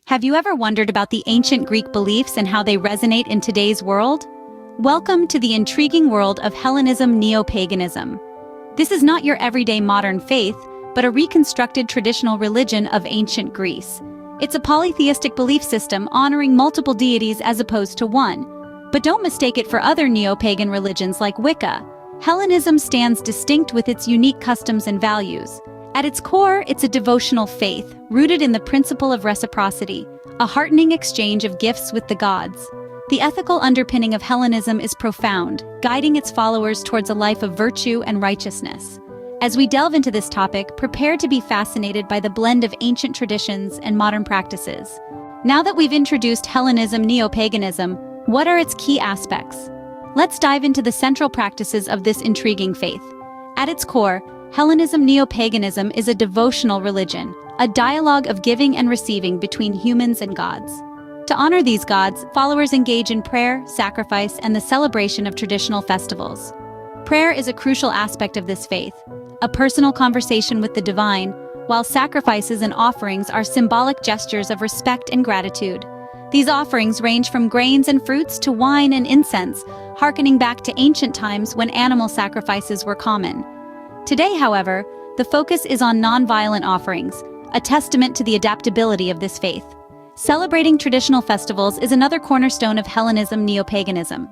Have you ever wondered about the ancient Greek beliefs and how they resonate in today's world? Welcome to the intriguing world of Hellenism Neopaganism. This is not your everyday modern faith, but a reconstructed traditional religion of ancient Greece. It's a polytheistic belief system honoring multiple deities as opposed to one. But don't mistake it for other neo-pagan religions like Wicca. Hellenism stands distinct with its unique customs and values. At its core, it's a devotional faith, rooted in the principle of reciprocity, a heartening exchange of gifts with the gods. The ethical underpinning of Hellenism is profound, guiding its followers towards a life of virtue and righteousness. As we delve into this topic, prepare to be fascinated by the blend of ancient traditions and modern practices. Now that we've introduced Hellenism Neopaganism, what are its key aspects? Let's dive into the central practices of this intriguing faith. At its core, Hellenism Neopaganism is a devotional religion, a dialogue of giving and receiving between humans and gods. To honor these gods, followers engage in prayer, sacrifice, and the celebration of traditional festivals. Prayer is a crucial aspect of this faith, a personal conversation with the divine, while sacrifices and offerings are symbolic gestures of respect and gratitude. These offerings range from grains and fruits to wine and incense, hearkening back to ancient times when animal sacrifices were common. Today, however, the focus is on non-violent offerings, a testament to the adaptability of this faith. Celebrating traditional festivals is another cornerstone of Hellenism Neopaganism.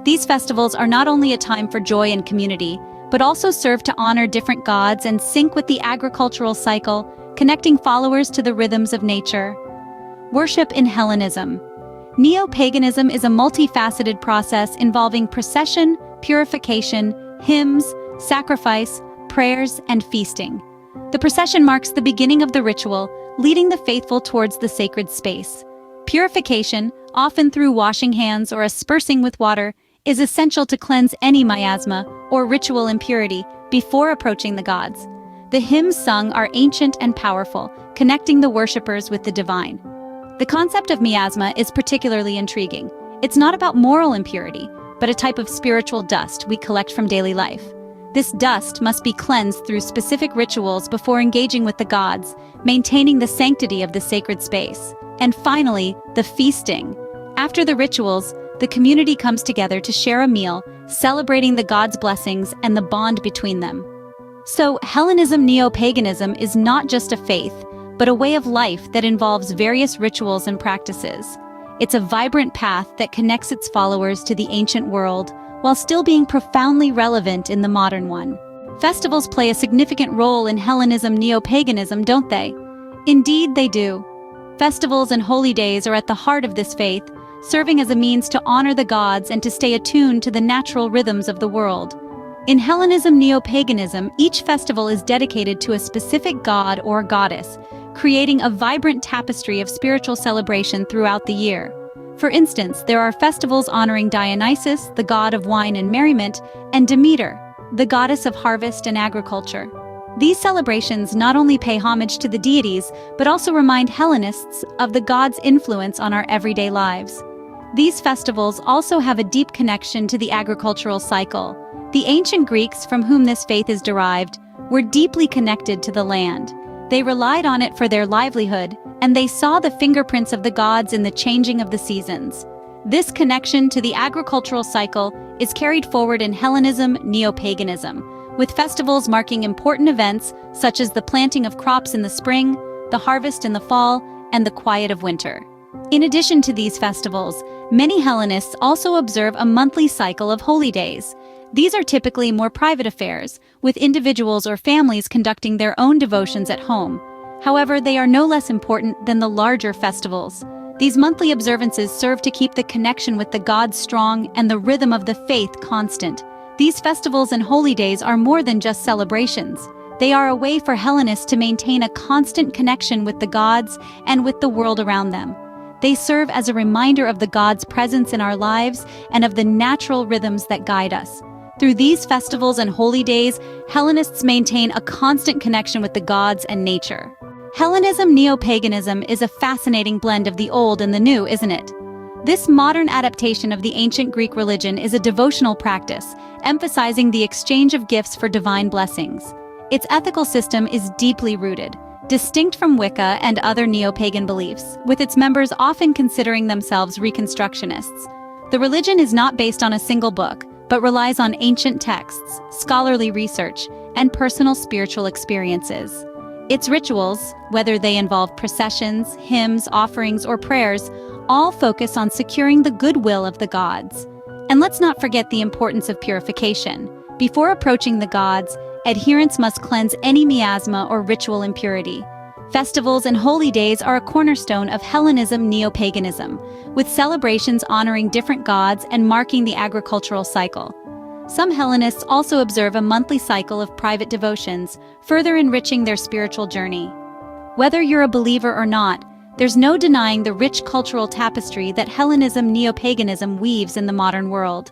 These festivals are not only a time for joy and community, but also serve to honor different gods and sync with the agricultural cycle, connecting followers to the rhythms of nature. Worship in Hellenism. Neopaganism is a multifaceted process involving procession, purification, hymns, sacrifice, prayers, and feasting. The procession marks the beginning of the ritual, leading the faithful towards the sacred space. Purification, often through washing hands or aspersing with water, is essential to cleanse any miasma or ritual impurity before approaching the gods. The hymns sung are ancient and powerful, connecting the worshippers with the divine. The concept of miasma is particularly intriguing. It's not about moral impurity, but a type of spiritual dust we collect from daily life. This dust must be cleansed through specific rituals before engaging with the gods, maintaining the sanctity of the sacred space. And finally, the feasting. After the rituals, the community comes together to share a meal, celebrating the gods' blessings and the bond between them. So, Hellenism Neopaganism is not just a faith, but a way of life that involves various rituals and practices. It's a vibrant path that connects its followers to the ancient world, while still being profoundly relevant in the modern one. Festivals play a significant role in Hellenism Neopaganism, don't they? Indeed, they do. Festivals and holy days are at the heart of this faith, serving as a means to honor the gods and to stay attuned to the natural rhythms of the world. In Hellenism Neopaganism, each festival is dedicated to a specific god or goddess, creating a vibrant tapestry of spiritual celebration throughout the year. For instance, there are festivals honoring Dionysus, the god of wine and merriment, and Demeter, the goddess of harvest and agriculture. These celebrations not only pay homage to the deities, but also remind Hellenists of the gods' influence on our everyday lives. These festivals also have a deep connection to the agricultural cycle. The ancient Greeks, from whom this faith is derived, were deeply connected to the land. They relied on it for their livelihood, and they saw the fingerprints of the gods in the changing of the seasons. This connection to the agricultural cycle is carried forward in Hellenism Neopaganism, with festivals marking important events such as the planting of crops in the spring, the harvest in the fall, and the quiet of winter. In addition to these festivals, many Hellenists also observe a monthly cycle of holy days. These are typically more private affairs, with individuals or families conducting their own devotions at home. However, they are no less important than the larger festivals. These monthly observances serve to keep the connection with the gods strong and the rhythm of the faith constant. These festivals and holy days are more than just celebrations. They are a way for Hellenists to maintain a constant connection with the gods and with the world around them. They serve as a reminder of the gods' presence in our lives and of the natural rhythms that guide us. Through these festivals and holy days, Hellenists maintain a constant connection with the gods and nature. Hellenism Neopaganism is a fascinating blend of the old and the new, isn't it? This modern adaptation of the ancient Greek religion is a devotional practice, emphasizing the exchange of gifts for divine blessings. Its ethical system is deeply rooted, distinct from Wicca and other neo-pagan beliefs, with its members often considering themselves Reconstructionists. The religion is not based on a single book, but relies on ancient texts, scholarly research, and personal spiritual experiences. Its rituals, whether they involve processions, hymns, offerings, or prayers, all focus on securing the goodwill of the gods. And let's not forget the importance of purification. Before approaching the gods, adherents must cleanse any miasma or ritual impurity. Festivals and holy days are a cornerstone of Hellenism neo-paganism, with celebrations honoring different gods and marking the agricultural cycle. Some Hellenists also observe a monthly cycle of private devotions, further enriching their spiritual journey. Whether you're a believer or not, there's no denying the rich cultural tapestry that Hellenism neo-paganism weaves in the modern world.